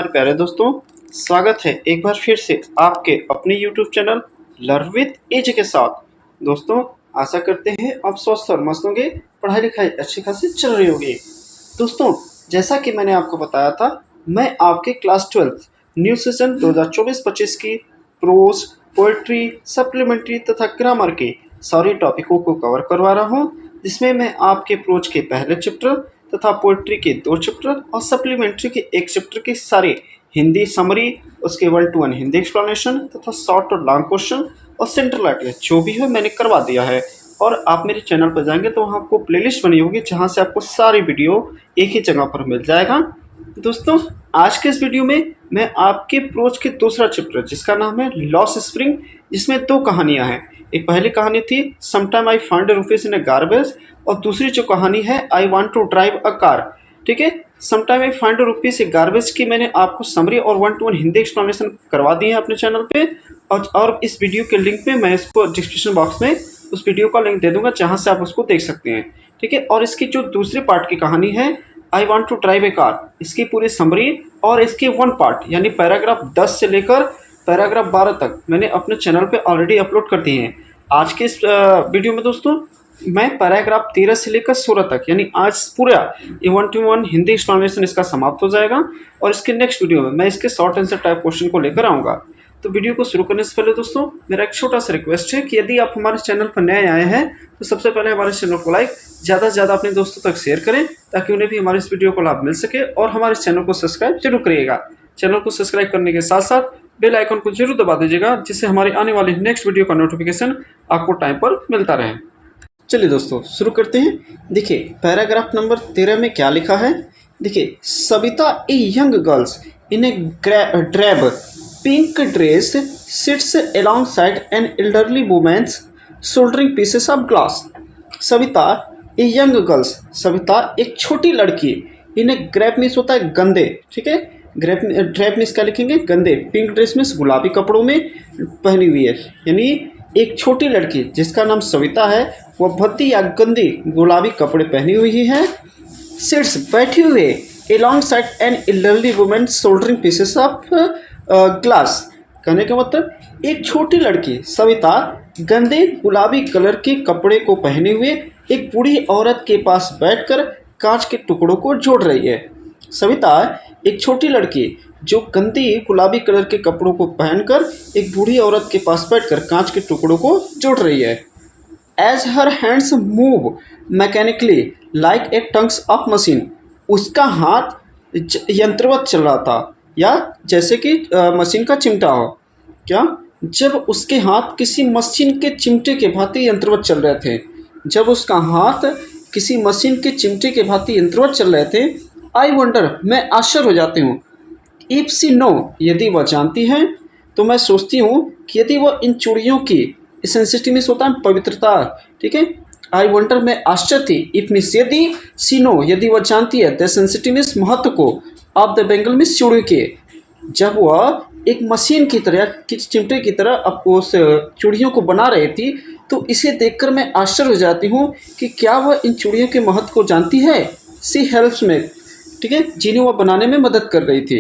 प्यारे दोस्तों, स्वागत है एक बार फिर से आपके अपने YouTube channel learn with edge के साथ। दोस्तों, आशा करते हैं आप स्वस्थ और मस्त होंगे, पढ़ाई लिखाई अच्छी खासी चल रही होगी। दोस्तों, जैसा कि मैंने आपको बताया था, मैं आपके क्लास 12 न्यू सेशन 2024-25 की प्रोज, पोएट्री, सप्लीमेंट्री तथा ग्रामर के सारे टॉपिकों को कवर करवा रहा हूँ, जिसमें मैं आपके प्रोज के पहले चैप्टर तथा पोएट्री के 2 चैप्टर और सप्लीमेंट्री के 1 चैप्टर के सारे हिंदी समरी, उसके 1 to 1 हिंदी एक्सप्लेनेशन तथा शॉर्ट और लॉन्ग क्वेश्चन और सेंट्रल आइडिया जो भी है मैंने करवा दिया है। और आप मेरे चैनल पर जाएंगे तो वहाँ आपको प्लेलिस्ट बनी होगी, जहाँ से आपको सारी वीडियो एक ही जगह पर मिल जाएगा। दोस्तों, आज के इस वीडियो में मैं आपके प्रोज के दूसरा चैप्टर, जिसका नाम है लॉस स्प्रिंग, जिसमें 2 कहानियाँ हैं। एक पहली कहानी थी sometime I find rupees in a garbage, और दूसरी जो कहानी है I want to drive a car. ठीक है, sometime I find rupees a garbage की मैंने आपको समरी और 1 to 1 हिंदी एक्सप्लेनेशन करवा दी है अपने चैनल पे, और इस वीडियो के लिंक पे मैं इसको डिस्क्रिप्शन बॉक्स में उस वीडियो का लिंक दे दूंगा, जहां से आप उसको देख सकते हैं। ठीक है, और इसकी जो दूसरी पार्ट की कहानी है I want to drive a car, इसकी पूरी समरी और इसके 1 पार्ट यानी पैराग्राफ 10 से लेकर पैराग्राफ 12 तक मैंने अपने चैनल पे ऑलरेडी अपलोड कर दिए हैं। आज के इस वीडियो में दोस्तों मैं पैराग्राफ 13 से लेकर 16 तक यानी आज पूरा 1 to 1 हिंदी एक्सप्लेनेशन इसका समाप्त हो जाएगा, और इसके नेक्स्ट वीडियो में मैं इसके शॉर्ट आंसर टाइप क्वेश्चन को लेकर आऊँगा। तो वीडियो को शुरू करने से पहले दोस्तों मेरा एक छोटा सा रिक्वेस्ट है कि यदि आप हमारे चैनल पर नए आए हैं तो सबसे पहले हमारे चैनल को लाइक ज़्यादा से ज़्यादा अपने दोस्तों तक शेयर करें, ताकि उन्हें भी हमारे इस वीडियो को लाभ मिल सके, और हमारे चैनल को सब्सक्राइब जरूर करिएगा। चैनल को सब्सक्राइब करने के साथ साथ बेल आइकन को जरूर दबा दीजिएगा, जिससे हमारी आने वाली नेक्स्ट वीडियो का नोटिफिकेशन आपको टाइम पर मिलता रहे। चलिए दोस्तों, शुरू करते हैं। देखिए, पैराग्राफ नंबर 13 में क्या लिखा है। देखिए, Savita a young girls in a drab pink dress sits alongside an elderly woman shouldering pieces of glass। Savita a young girls, Savita एक छोटी लड़की, इन्हें ग्रेप मीन्स होता है गंदे। ठीक है, ड्रेप मीन्स क्या लिखेंगे, गंदे। पिंक ड्रेस मीन्स गुलाबी कपड़ों में पहनी हुई है, यानी एक छोटी लड़की जिसका नाम सविता है, वह भद्दी या गंदी गुलाबी कपड़े पहनी हुई है। सिट्स बैठी हुए alongside an elderly woman shouldering pieces of glass. कहने का मतलब एक छोटी लड़की सविता गंदे गुलाबी कलर के कपड़े को पहने हुए एक बूढ़ी औरत के पास बैठकर कांच के टुकड़ों को जोड़ रही है। सविता एक छोटी लड़की जो गंदी गुलाबी कलर के कपड़ों को पहनकर एक बूढ़ी औरत के पास बैठकर कांच के टुकड़ों को जोड़ रही है। As her hands move mechanically like a tongs of machine, उसका हाथ यंत्रवत चल रहा था, या जैसे कि मशीन का चिमटा हो। क्या, जब उसके हाथ किसी मशीन के चिमटे के भांति यंत्रवत चल रहे थे, जब उसका हाथ किसी मशीन के चिमटे के भांति यंत्रवत चल रहे थे। आई वंडर, मैं आश्चर्य हो जाती हूँ। इफ सी नो, यदि वह जानती है, तो मैं सोचती हूँ कि यदि वह इन चूड़ियों की, सेंसिटिवनेस होता है पवित्रता। ठीक है, आई वंडर, मैं आश्चर्य थी। इफ मीन्स यदि, सी नो यदि वह जानती है, द सेंसिटिवनेस महत्व को, ऑफ द बेंगल में चूड़ियों के, जब वह एक मशीन की तरह, चिमटे की तरह अब उस चूड़ियों को बना रही थी, तो इसे देखकर मैं आश्चर्य हो जाती हूँ कि क्या वह इन चूड़ियों के महत्व को जानती है। सी हेल्प्स में, ठीक है, जिन्हें वह बनाने में मदद कर रही थी।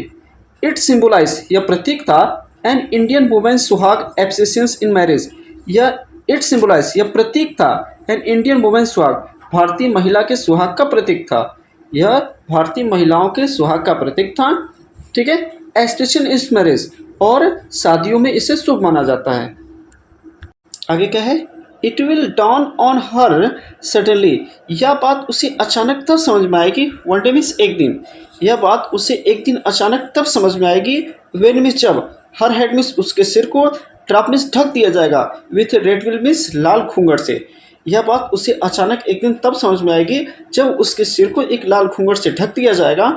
इट सिम्बोलाइज, यह प्रतीक था, एन इंडियन वुमेन सुहाग एब्सेशंस इन मैरिज। यह इट सिम्बोलाइज, यह प्रतीक था, एन इंडियन वुमेन सुहाग, भारतीय महिला के सुहाग का प्रतीक था। यह भारतीय महिलाओं के सुहाग का प्रतीक था। ठीक है, एब्सेशन इज मैरिज, और शादियों में इसे शुभ माना जाता है। आगे क्या है, it will down on her suddenly, यह बात उसे अचानक तब समझ में आएगी। वन डे मीन्स एक दिन, यह बात उसे एक दिन अचानक तब समझ में आएगी। वेन मीन्स जब, हर हेड मीन्स उसके सिर को, ड्रॉप मीन्स ढक दिया जाएगा, विथ रेड विल मीन्स लाल घूंघट से। यह बात उसे अचानक एक दिन तब समझ में आएगी जब उसके सिर को एक लाल घूंघट से ढक दिया जाएगा।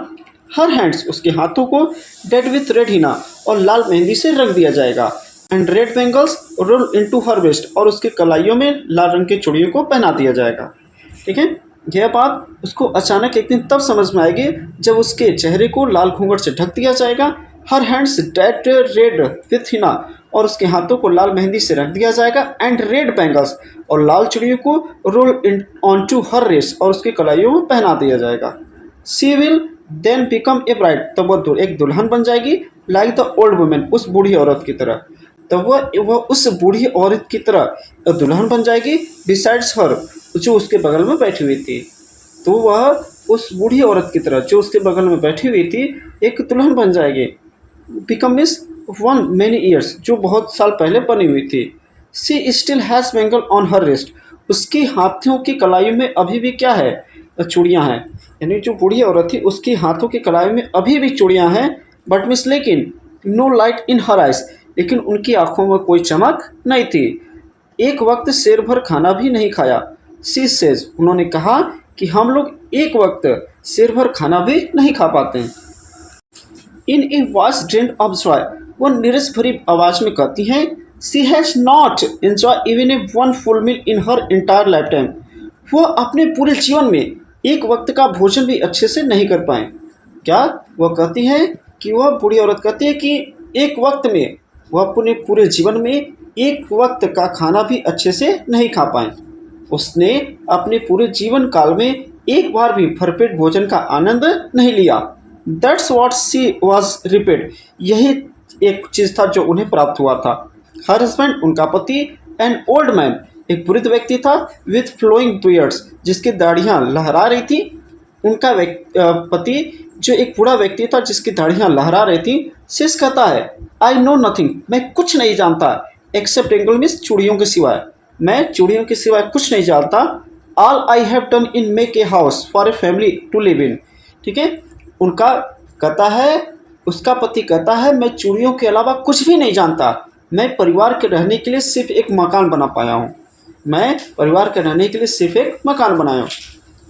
हर हैंड्स, उसके हाथों को, डेड विथ रेड हिना, और लाल मेहंदी से रंग दिया जाएगा। And red bangles roll into her waist, और उसके कलाइयों में लाल रंग के चूड़ियों को पहना दिया जाएगा। ठीक है, यह बात उसको अचानक एक दिन तब समझ में आएगी जब उसके चेहरे को लाल घूंघट से ढक दिया जाएगा। Her hands dead red with Hina, और उसके हाथों को लाल मेहंदी से रख दिया जाएगा। एंड रेड बैंगल्स, और लाल चूड़ियों को rolling on to her wrist, और उसके कलाइयों में पहना दिया जाएगा। She will then become a bride, तब वह एक दुल्हन बन जाएगी, लाइक द ओल्ड वुमेन, उस बूढ़ी औरत की तरह। तब वह उस बूढ़ी औरत की तरह दुल्हन बन जाएगी, बिसाइड्स हर, जो उसके बगल में बैठी हुई थी। तो वह उस बूढ़ी औरत की तरह जो उसके बगल में बैठी हुई थी एक दुल्हन बन जाएगी। Become means one many years, जो बहुत साल पहले बनी हुई थी। She still has bangle on her wrist, उसकी हाथों की कलाई में अभी भी क्या है, चूड़ियाँ हैं। यानी जो बूढ़ी औरत थी उसकी हाथों की कलाई में अभी भी चूड़ियाँ हैं। बट मिस लेकिन no light in her eyes, लेकिन उनकी आंखों में कोई चमक नहीं थी। एक वक्त शेर भर खाना भी नहीं खाया। सी सेज, उन्होंने कहा कि हम लोग एक वक्त शेर भर खाना भी नहीं खा पाते हैं। In a voice drained of joy, वो नीरस भरी आवाज में कहती हैं, she has not enjoy even a one full meal in her entire lifetime, वो अपने पूरे जीवन में एक वक्त का भोजन भी अच्छे से नहीं कर पाए। क्या वह कहती हैं कि वह बूढ़ी औरत कहती है कि एक वक्त में वह अपने पूरे जीवन में एक वक्त का खाना भी अच्छे से नहीं खा पाए। उसने अपने पूरे जीवन काल में एक बार भी भरपेट भोजन का आनंद नहीं लिया। That's what she was repeat, यही एक चीज़ था जो उन्हें प्राप्त हुआ था। हर हस्बैंड, उनका पति, एन ओल्ड मैन, एक वृद्ध व्यक्ति था, विथ फ्लोइंग बियर्ड्स, जिसकी दाढ़ियाँ लहरा रही थी। उनका पति जो एक बूढ़ा व्यक्ति था जिसकी दाढ़ियाँ लहरा रही थी। शेष कहता है, आई नो नथिंग, मैं कुछ नहीं जानता, एक्सेप्ट एंगल मीन्स चूड़ियों के सिवाय, मैं चूड़ियों के सिवाय कुछ नहीं जानता। All I have done in make a house for a family to live in. ठीक है, उनका कहता है, उसका पति कहता है, मैं चूड़ियों के अलावा कुछ भी नहीं जानता, मैं परिवार के रहने के लिए सिर्फ एक मकान बना पाया हूँ, मैं परिवार के रहने के लिए सिर्फ एक मकान बनाया हूँ।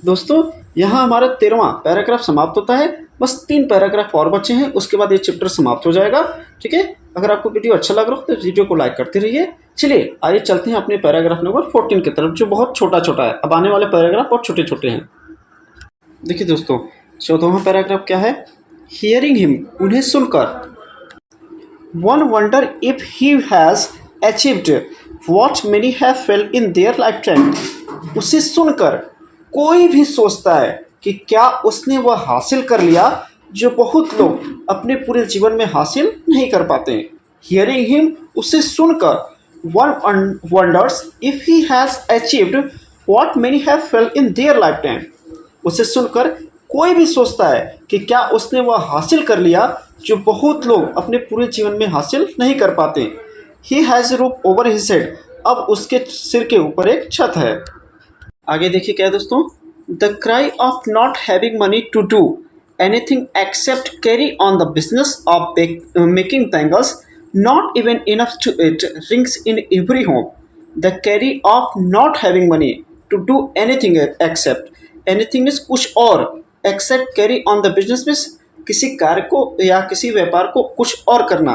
दोस्तों, यहाँ हमारा 13वां पैराग्राफ समाप्त होता है। बस 3 पैराग्राफ और बचे हैं, उसके बाद ये चैप्टर समाप्त हो जाएगा। ठीक है, अगर आपको वीडियो अच्छा लग रहा हो तो वीडियो को लाइक करते रहिए। चलिए आइए चलते हैं अपने पैराग्राफ नंबर 14 की तरफ, जो बहुत छोटा छोटा है। अब आने वाले पैराग्राफ बहुत छोटे छोटे हैं। देखिए दोस्तों, 14वां पैराग्राफ क्या है, हियरिंग हिम, उन्हें सुनकर। One wonder if he has achieved what many have failed in their life time, उसे सुनकर कोई भी सोचता है कि क्या उसने वह हासिल कर लिया जो बहुत लोग अपने पूरे जीवन में हासिल नहीं कर पाते हैं। हियरिंग हिम, उसे सुनकर, one wonders if he has achieved what many have failed in their life time, उसे सुनकर कोई भी सोचता है कि क्या उसने वह हासिल कर लिया जो बहुत लोग अपने पूरे जीवन में हासिल नहीं कर पाते। He has roof over his head, अब उसके सिर के ऊपर एक छत है। आगे देखिए क्या है दोस्तों, the cry of not having money to do anything except carry on the business of making bangles, not even enough to eat, rings in every home. The carry of not having money to do anything except, anything means कुछ और, except carry on the business means किसी कार्य को या किसी व्यापार को कुछ और करना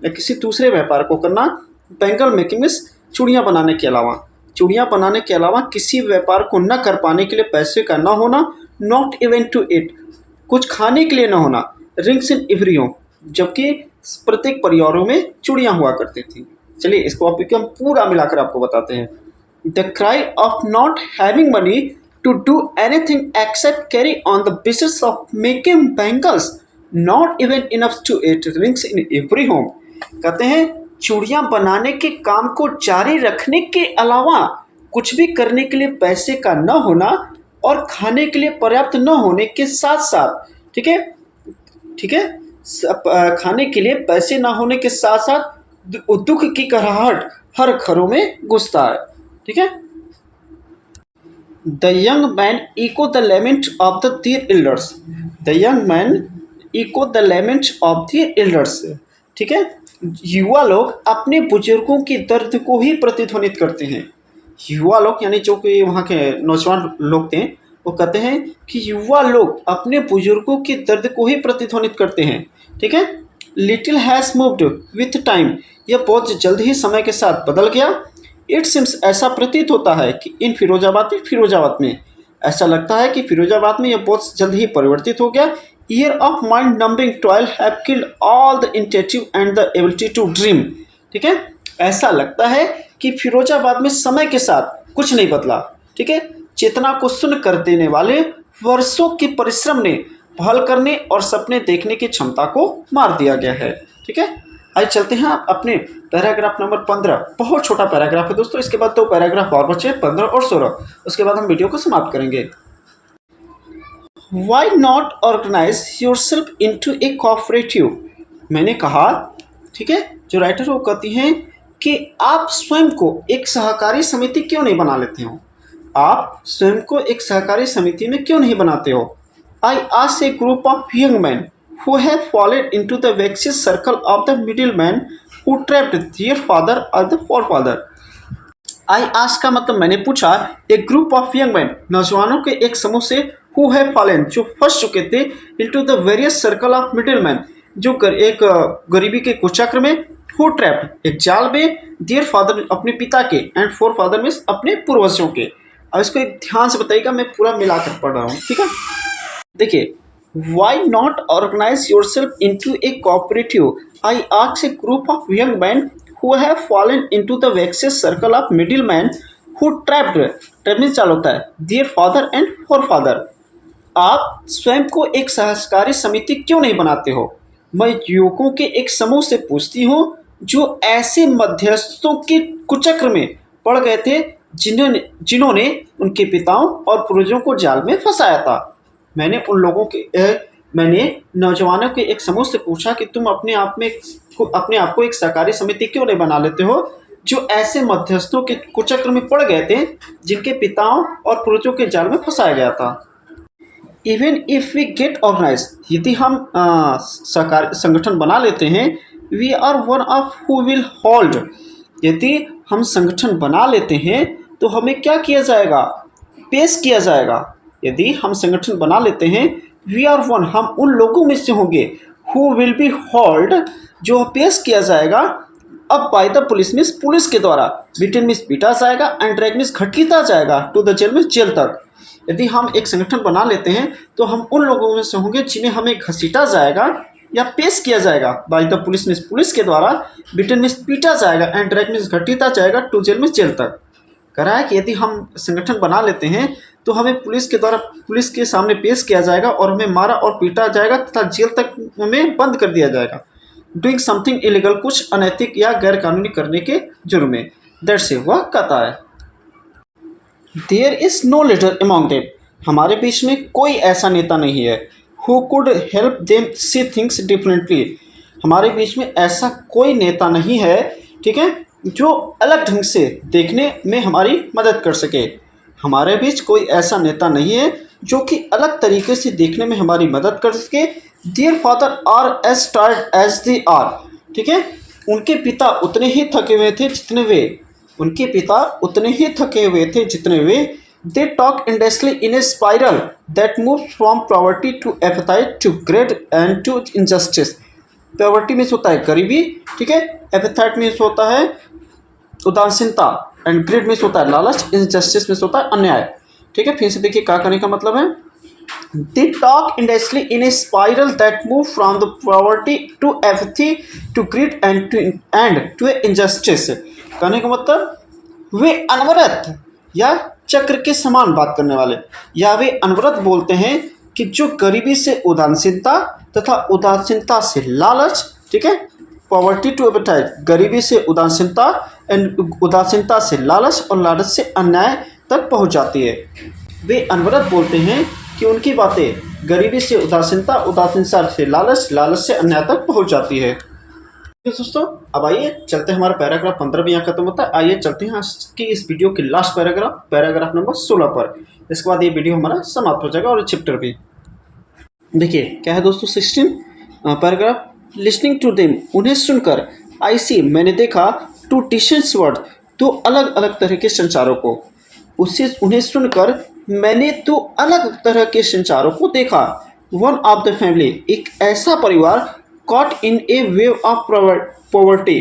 या किसी दूसरे व्यापार को करना। बैंगल मेकिंग मीन्स चूड़ियाँ बनाने के अलावा, चूड़ियाँ बनाने के अलावा किसी व्यापार को न कर पाने के लिए पैसे का न होना। नॉट इवन टू इट, कुछ खाने के लिए न होना। रिंग्स इन एवरी होम, जबकि प्रत्येक परिवारों में चूड़ियाँ हुआ करती थी। चलिए इसको हम पूरा मिलाकर आपको बताते हैं। The cry of not having money to do anything except carry on the business of making bangles, not even enough to eat, rings in every home। कहते हैं चूड़ियाँ बनाने के काम को जारी रखने के अलावा कुछ भी करने के लिए पैसे का न होना और खाने के लिए पर्याप्त न होने के साथ साथ, ठीक है, ठीक है, खाने के लिए पैसे न होने के साथ साथ दुख की कराहट हर घरों में घुसता है। ठीक है, The young man echoed the lament of their elders. The young man echoed the lament of their elders. ठीक है, युवा लोग अपने बुजुर्गों के दर्द को ही प्रतिध्वनित करते हैं। युवा लोग यानी जो कि वहाँ के नौजवान लोग थे, वो कहते हैं कि युवा लोग अपने बुजुर्गों के दर्द को ही प्रतिध्वनित करते हैं। ठीक है, little has moved with time, यह बहुत जल्द ही समय के साथ बदल गया। इट सिम्स, ऐसा प्रतीत होता है कि इन फिरोजाबाद में ऐसा लगता है कि फिरोजाबाद में यह बहुत जल्द ही परिवर्तित हो गया। Year of mind numbing toil have killed all the initiative and the ability to dream. ठीक है, ऐसा लगता है कि फिरोजाबाद में समय के साथ कुछ नहीं बदला। ठीक है, चेतना को शून्य कर देने वाले वर्षों के परिश्रम ने पहल करने और सपने देखने की क्षमता को मार दिया गया है। ठीक है, आइए चलते हैं अपने पैराग्राफ नंबर 15। बहुत छोटा पैराग्राफ है दोस्तों, इसके बाद 2 पैराग्राफ और बचे 15 और 16, उसके बाद हम वीडियो को समाप्त करेंगे। Why not organize yourself into a cooperative? मैंने कहा, ठीक है, जो राइटर वो कहती हैं कि आप स्वयं को एक सहकारी समिति क्यों नहीं बना लेते हो, आप स्वयं को एक सहकारी समिति में क्यों नहीं बनाते हो। I asked a group of young men who have fallen into the vicious circle of the middleman who trapped their father or the forefather. I asked का मतलब मैंने पूछा, एक ग्रुप ऑफ यंग मैन, नौजवानों के एक समूह से, who have fallen जो फंस चुके थे, into the various circle of middleman जो एक गरीबी के कुचक्र में, who trapped एक जाल में, their father अपने पिता के, and forefather में अपने पूर्वजों के। अब इसको एक ध्यान से बताइएगा, मैं पूरा मिलाकर पढ़ रहा हूँ। ठीक है, देखिए, why not organize yourself into a cooperative? I asked a group of young men who have fallen into the vicious circle of middlemen who trapped means चालू होता है their father and forefather। आप स्वयं को एक सहकारी समिति क्यों नहीं बनाते हो। मैं युवकों के एक समूह से पूछती हूँ जो ऐसे मध्यस्थों के कुचक्र में पड़ गए थे जिन्होंने उनके पिताओं और पूर्वजों को जाल में फंसाया था। मैंने नौजवानों के एक समूह से पूछा कि तुम अपने आप को एक सहकारी समिति क्यों नहीं बना लेते हो जो ऐसे मध्यस्थों के कुचक्र में पड़ गए थे जिनके पिताओं और पूर्वजों के जाल में फंसाया गया था। Even if we get organize, यदि हम संगठन बना लेते हैं, we are one of who will hold, यदि हम संगठन बना लेते हैं तो हमें क्या किया जाएगा, पेश किया जाएगा। यदि हम संगठन बना लेते हैं, वी आर वन हम उन लोगों में से होंगे, हु विल बी होल्ड जो पेश किया जाएगा, अब by the police means police के द्वारा, बीटन मीन्स पीटा जाएगा, एंड ड्रैग मीन्स घसीटा जाएगा, to the jail means jail तक। यदि हम एक संगठन बना लेते हैं तो हम उन लोगों में से होंगे जिन्हें हमें घसीटा जाएगा या पेश किया जाएगा, by the police means police के द्वारा, बीटन मीन्स पीटा जाएगा, एंड ड्रैग मीन्स घसीटा जाएगा, टू जेल मीन्स जेल तक। कह रहा है कि यदि हम संगठन बना लेते हैं तो हमें पुलिस के द्वारा पुलिस के सामने पेश किया जाएगा और हमें मारा और पीटा जाएगा तथा जेल तक हमें बंद कर दिया जाएगा, डूइंग समथिंग इलीगल कुछ अनैतिक या गैर कानूनी करने के जुर्म में। दैट्स से वह कहता है, there is no leader among them, हमारे बीच में कोई ऐसा नेता नहीं है, who could help them see things differently, हमारे बीच में ऐसा कोई नेता नहीं है, ठीक है, जो अलग ढंग से देखने में हमारी मदद कर सके। हमारे बीच कोई ऐसा नेता नहीं है जो कि अलग तरीके से देखने में हमारी मदद कर सके। Their father are as tired as they are, ठीक है, उनके पिता उतने ही थके हुए थे जितने वे, उनके पिता उतने ही थके हुए थे जितने वे। They talk endlessly in a spiral that move from poverty to appetite to greed and to injustice. Poverty means होता है गरीबी, ठीक है, एपेटाइट मीन्स होता है उदासीनता, एंड ग्रेड मीन्स होता है लालच, इनजस्टिस मीन्स होता है अन्याय। ठीक है, फिर से देखिए क्या करने का मतलब है, they talk endlessly in a spiral that move from the poverty to apathy to greed and to injustice। कहने का मतलब वे अनवरत या चक्र के समान बात करने वाले, या वे अनवरत बोलते हैं कि जो गरीबी से उदासीनता तथा उदासीनता से लालच, ठीक है, पॉवर्टी टू एपेटाइट गरीबी से उदासीनता एंड उदासीनता से लालच और लालच से अन्याय तक पहुंच जाती है। वे अनवरत बोलते हैं कि उनकी बातें गरीबी से उदासीनता, उदासीनता से लालच, लालच से अन्याय तक पहुंच जाती है। दोस्तों अब आइए चलते हैं, हमारा पैराग्राफ 15 भी यहाँ खत्म होता है। आइए चलते हैं आज की इस वीडियो के लास्ट पैराग्राफ नंबर 16 पर। इसके बाद ये वीडियो हमारा समाप्त हो जाएगा और चैप्टर भी। देखिए क्या है दोस्तों, 16 पैराग्राफ, लिसनिंग टू देम, उन्हें सुनकर, आई सी मैंने देखा, टू डिसेंट वर्ड, दो अलग अलग तरह के संचारों को, उससे उन्हें सुनकर मैंने दो अलग तरह के संचारों को देखा। वन ऑफ द फैमिली, एक ऐसा परिवार, caught in A wave of poverty,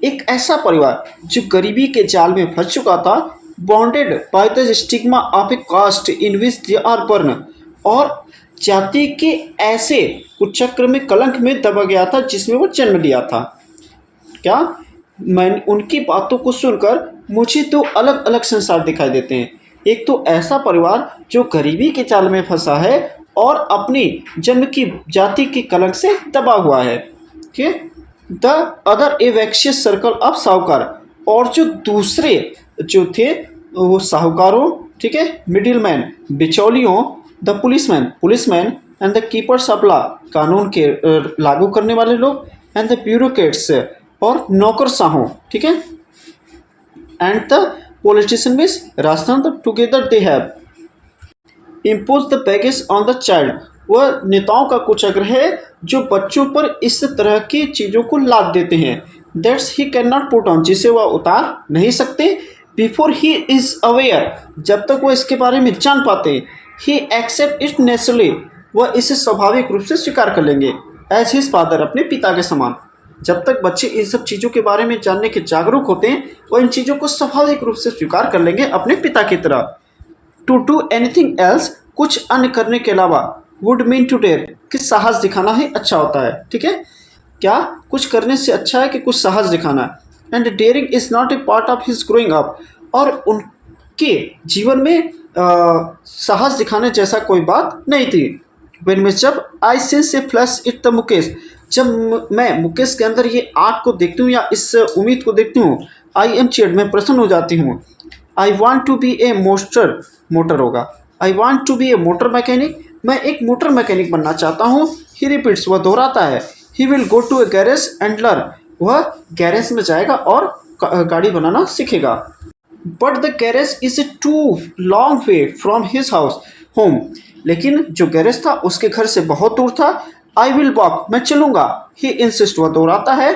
एक ऐसा परिवार जो गरीबी के जाल में फंस चुका था, bonded by the stigma of a caste in which they are born, और जाति के ऐसे कुचक्र में, कलंक में दबा गया था जिसमें वो जन्म लिया था। क्या मैं उनकी बातों को सुनकर मुझे दो अलग अलग संसार दिखाई देते हैं। एक तो ऐसा परिवार जो गरीबी के जाल में फंसा है, और अपनी जन्म की जाति के कलंक से दबा हुआ है। ठीक है, the other a vicious circle of साहूकार, और जो दूसरे जो थे वो साहूकारों, ठीक है, मिडिल मैन बिचौलियों, the policeman and the keepers of law, कानून के लागू करने वाले लोग, एंड द ब्यूरोक्रेट्स, और नौकरशाहों, ठीक है, एंड द पॉलिटिशियन मीन्स राजतंत्र, together they have impose the baggage on the child. वह नेताओं का कुछ आग्रह है जो बच्चों पर इस तरह की चीज़ों को लाद देते हैं, that's he can not put on, जिसे वह उतार नहीं सकते, बिफोर ही इज अवेयर, जब तक वह इसके बारे में जान पाते, ही एक्सेप्ट इट नेचुरली, वह इसे स्वाभाविक रूप से स्वीकार कर लेंगे, एज हिज फादर, अपने पिता के समान। जब तक बच्चे इन सब चीज़ों के बारे में जानने के जागरूक होते हैं वह इन चीज़ों को स्वाभाविक रूप से स्वीकार कर लेंगे अपने पिता की तरह। टू डू एनीथिंग एल्स, कुछ अन्य करने के अलावा, वुड मीन टू डेयर, कि साहस दिखाना ही अच्छा होता है। ठीक है, क्या कुछ करने से अच्छा है कि कुछ साहस दिखाना। And daring is not a part of his growing up, और उनके जीवन में साहस दिखाने जैसा कोई बात नहीं थी। वेन में जब I sense A flash it the Mukesh, जब मैं मुकेश के अंदर ये आग को देखती हूँ या इस उम्मीद को देखती हूँ, आई एम चीयर्ड, मैं प्रसन्न हो जाती हूँ। I want to be a motor होगा, I want to be a motor mechanic, मैं एक मोटर मैकेनिक बनना चाहता हूँ। ही रिपीट्स, वह दोहराता है। He will go to a garage and learn, वह गैरेज में जाएगा और गाड़ी बनाना सीखेगा। But the garage is a too long way from his house home, लेकिन जो गैरेज था उसके घर से बहुत दूर था। आई विल वॉक, मैं चलूँगा। ही इंसिस्ट, वह दोहराता है।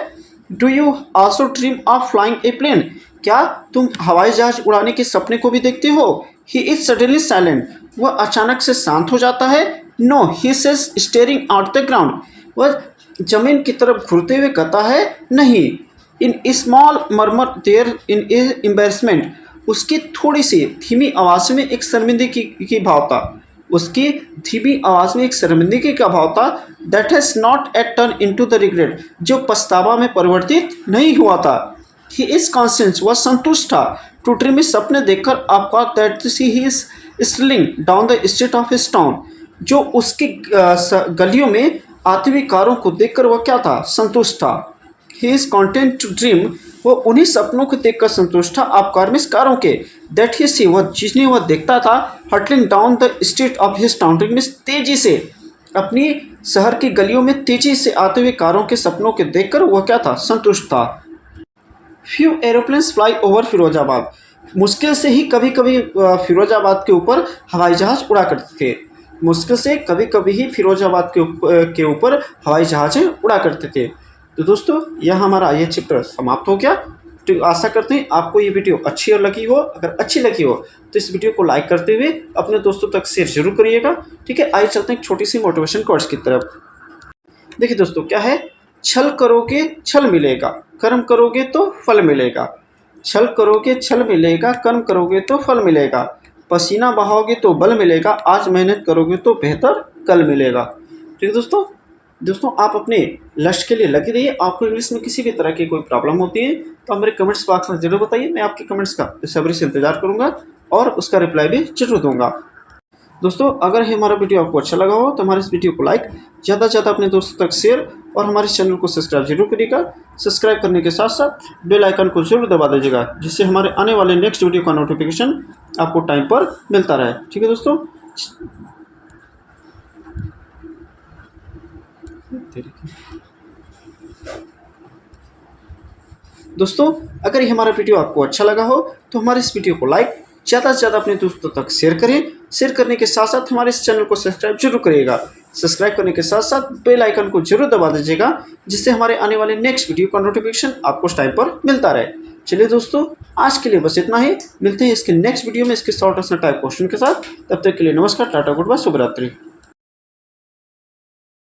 Do you also dream of flying a plane, क्या तुम हवाई जहाज उड़ाने के सपने को भी देखते हो। ही इज सडनली साइलेंट, वह अचानक से शांत हो जाता है। No, he says staring out the ground, वह जमीन की तरफ घूरते हुए कहता है नहीं। In small murmur there in embarrassment, उसकी थोड़ी सी धीमी आवाज़ में एक शर्मिंदगी की भाव था, उसकी धीमी आवाज़ में एक शर्मिंदगी का भाव था। That has not at turn into the regret, जो पछतावा में परिवर्तित नहीं हुआ था। ही इज कॉन्शियस, वह संतुष्ट था। टू ड्रीम में सपने देखकर आपका that he is sling down the street of his town, जो उसकी गलियों में आती हुई कारों को देखकर वह क्या था, संतुष्ट था। He is content to dream, वो उन्हीं सपनों को देखकर संतुष्ट था, आपकार में कारों के। दैट ही सी, वह जिन्हें वह देखता था, hurtling down the street of his town, में तेजी से अपनी शहर की गलियों में तेजी से आते हुए कारों के सपनों के देखकर वह क्या था, संतुष्ट था। Few aeroplanes fly over Firozabad, मुश्किल से ही कभी कभी फिरोजाबाद के ऊपर हवाई जहाज उड़ा करते थे। मुश्किल से कभी कभी ही फिरोजाबाद के ऊपर हवाई जहाज़ें उड़ा करते थे। तो दोस्तों यह हमारा ये चैप्टर समाप्त हो गया। तो आशा करते हैं आपको ये वीडियो अच्छी और लगी हो। अगर अच्छी लगी हो तो इस वीडियो को लाइक करते हुए अपने दोस्तों तक शेयर जरूर करिएगा। ठीक है, आइए चलते हैं एक छोटी सी मोटिवेशन कोर्स की तरफ। देखिए दोस्तों, क्या है, छल करोगे छल मिलेगा, कर्म करोगे तो फल मिलेगा। छल करोगे छल मिलेगा, कर्म करोगे तो फल मिलेगा। पसीना बहाओगे तो बल मिलेगा, आज मेहनत करोगे तो बेहतर कल मिलेगा। ठीक है दोस्तों आप अपने लक्ष्य के लिए लगे रहिए। आपको इंग्लिश में किसी भी तरह की कोई प्रॉब्लम होती है तो आप मेरे कमेंट्स बॉक्स में जरूर बताइए। मैं आपके कमेंट्स का बेसब्री से इंतजार करूंगा और उसका रिप्लाई भी जरूर दूंगा। दोस्तों अगर हमारा वीडियो आपको अच्छा लगा हो तो हमारे इस वीडियो को लाइक, ज़्यादा से ज़्यादा अपने दोस्तों तक शेयर और हमारे चैनल को सब्सक्राइब जरूर करिएगा। सब्सक्राइब करने के साथ साथ बेल आइकन को जरूर दबा दीजिएगा, जिससे हमारे आने वाले नेक्स्ट वीडियो का नोटिफिकेशन आपको टाइम पर मिलता रहे। ठीक है दोस्तों अगर ये हमारा वीडियो आपको अच्छा लगा हो तो हमारे इस वीडियो को लाइक, ज़्यादा से ज़्यादा अपने दोस्तों तक शेयर करें। शेयर करने के साथ साथ हमारे इस चैनल को सब्सक्राइब जरूर करिएगा। सब्सक्राइब करने के साथ साथ बेल आइकन को जरूर दबा दीजिएगा, जिससे हमारे आने वाले नेक्स्ट वीडियो का नोटिफिकेशन आपको उस टाइम पर मिलता रहे। चलिए दोस्तों आज के लिए बस इतना ही, मिलते हैं इसके नेक्स्ट वीडियो में इसके शॉर्ट टाइप क्वेश्चन के साथ। तब तक के लिए नमस्कार, टाटा, गुड बाय, शुभ रात्रि।